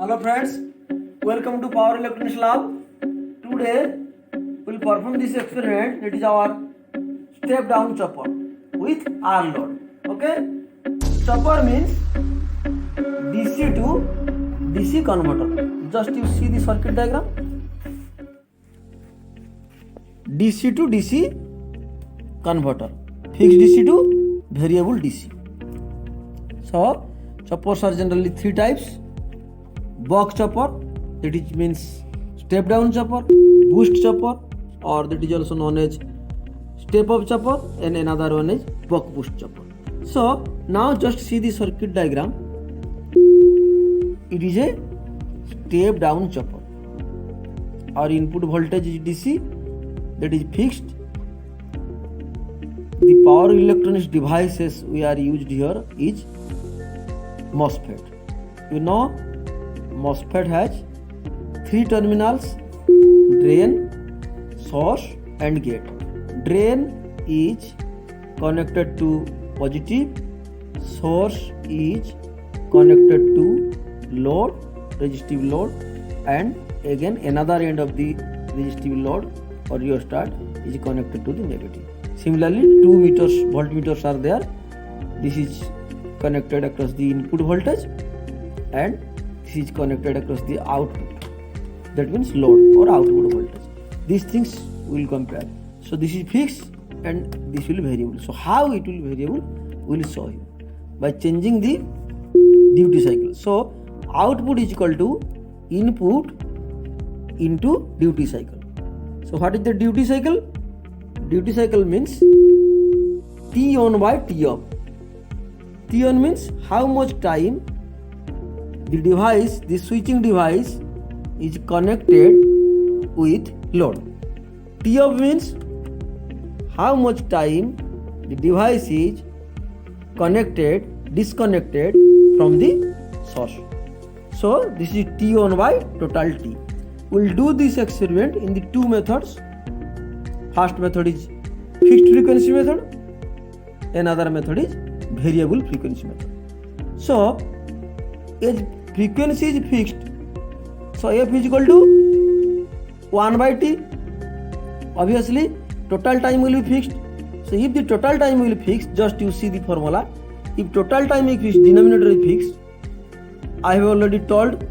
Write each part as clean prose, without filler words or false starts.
Hello friends, welcome to Power Electronics Lab. Today we will perform this experiment, that is our step down chopper with R load. Okay, chopper means DC to DC converter. Just you see the circuit diagram. DC to DC converter, fixed DC to variable DC. So choppers are generally three types: box chopper, that is means step down chopper; boost chopper, or that is also known as step up chopper, and another one is buck boost chopper. So now just see the circuit diagram. It is a step down chopper. Our input voltage is DC, that is fixed. The power electronics devices we are used here is MOSFET. You know, MOSFET has three terminals: drain, source and gate. Drain is connected to positive, source is connected to load, resistive load, and again another end of the resistive load or rheostat is connected to the negative. Similarly, two voltmeters are there. This is connected across the input voltage and this is connected across the output, that means load or output voltage. These things will compare. So this is fixed and this will be variable. So how it will be variable, we will show you by changing the duty cycle. So output is equal to input into duty cycle. So what is the duty cycle? Duty cycle means T on by T off. T on means how much time the device, the switching device is connected with load. T off means how much time the device is disconnected from the source. So this is T on by total T. We'll do this experiment in the two methods. First method is fixed frequency method. Another method is variable frequency method. So as frequency is fixed, so F is equal to 1 by T. Obviously total time will be fixed. So if the total time will be fixed, just you see the formula. If total time is fixed, denominator is fixed. I have already told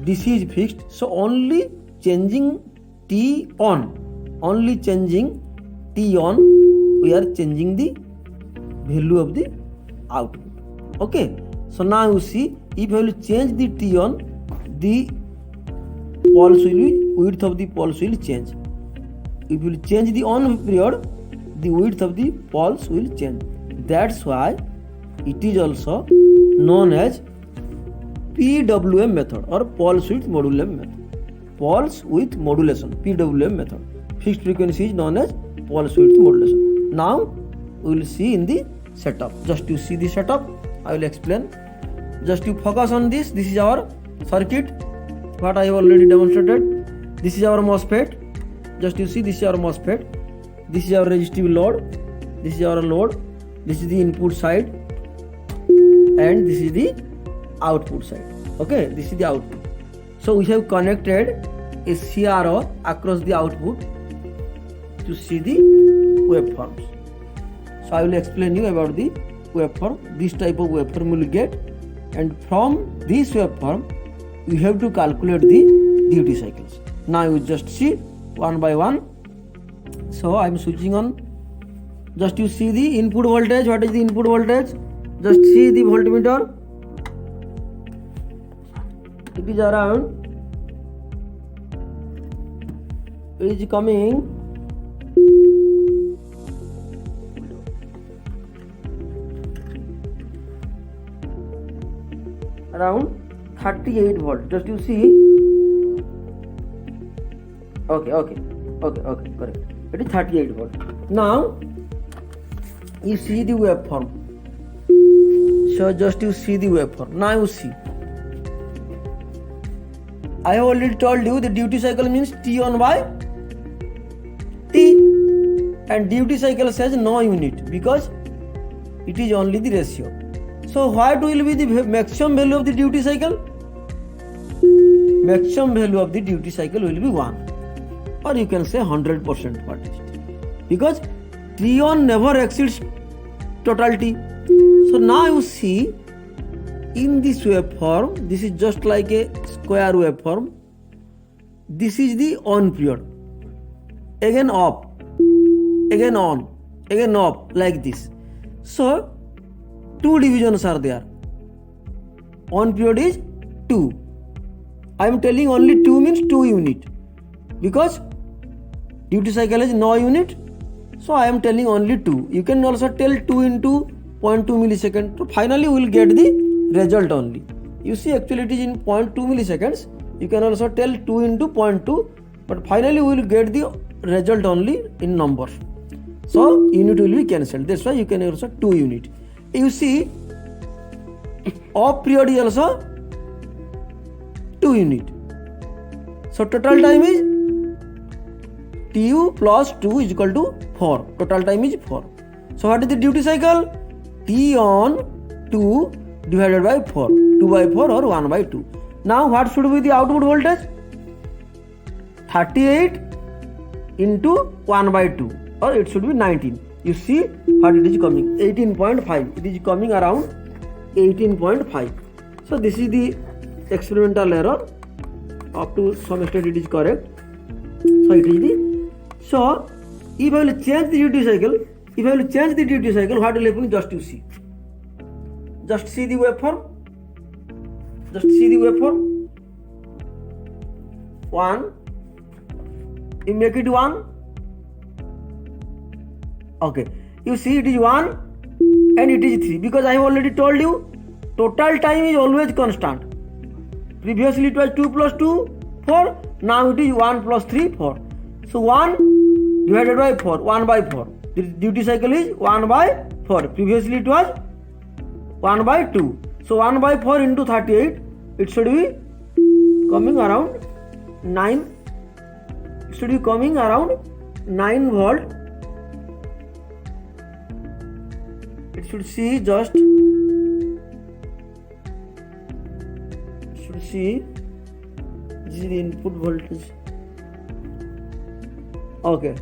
DC is fixed. So only changing T on, we are changing the value of the output. Okay, so now you see, if I will change the T on, the pulse will be, width of the pulse will change. If you will change the on period, the width of the pulse will change. That's why it is also known as PWM method or pulse width modulum method. Pulse with modulation, PWM method. Fixed frequency is known as pulse width modulation. Now we will see in the setup. Just you see the setup, I will explain. Just you focus on this. This is our circuit, what I have already demonstrated. This is our MOSFET. Just you see, this is our MOSFET. This is our resistive load. This is our load. This is the input side and this is the output side. Okay, this is the output. So we have connected a CRO across the output to see the waveforms. So I will explain you about the waveform. This type of waveform will get, and from this waveform you have to calculate the duty cycles. Now you just see one by one. So I am switching on. Just you see the input voltage. What is the input voltage? Just see the voltmeter. It is around, it is coming around 38 volt. Just you see. Okay, correct. It is 38 volt. Now you see the waveform. So just you see the waveform. Now you see, I have already told you the duty cycle means T on by T, and duty cycle says no unit because it is only the ratio. So what will be the maximum value of the duty cycle? maximum value of the duty cycle will be 1, or you can say 100% for test, because T1 never exceeds totality. So now you see in this waveform, this is just like a square waveform. This is the on period, again off, again on, again off, like this. So two divisions are there. On period is 2. I am telling only 2 means 2 unit, because duty cycle is no unit, so I am telling only 2. You can also tell 2 into 0.2 millisecond. So finally we will get the result only. You see, actually it is in 0.2 milliseconds. You can also tell 2 into 0.2, but finally we will get the result only in numbers. So unit will be cancelled. That's why you can also 2 unit. You see, off period is also 2 unit. So total time is Tu plus 2 is equal to 4. Total time is 4. So what is the duty cycle? T on 2 divided by 4. 2 by 4 or 1 by 2. Now what should be the output voltage? 38 into 1 by 2, or it should be 19. You see what it is coming, 18.5. It is coming around 18.5. So this is the experimental error. Up to some extent it is correct. So it is the, so if I will change the duty cycle, what will happen? Just you see. Just see the waveform. Just see the waveform. 1. You make it 1. Okay. You see it is 1 and it is 3, because I have already told you total time is always constant. Previously it was 2 plus 2, 4. Now it is 1 plus 3, 4. So 1 divided by 4, 1 by 4. The duty cycle is 1 by 4. Previously it was 1 by 2. So 1 by 4 into 38, it should be coming around 9. It should be coming around 9 volt. It should see just, it should see, this is the input voltage. Okay.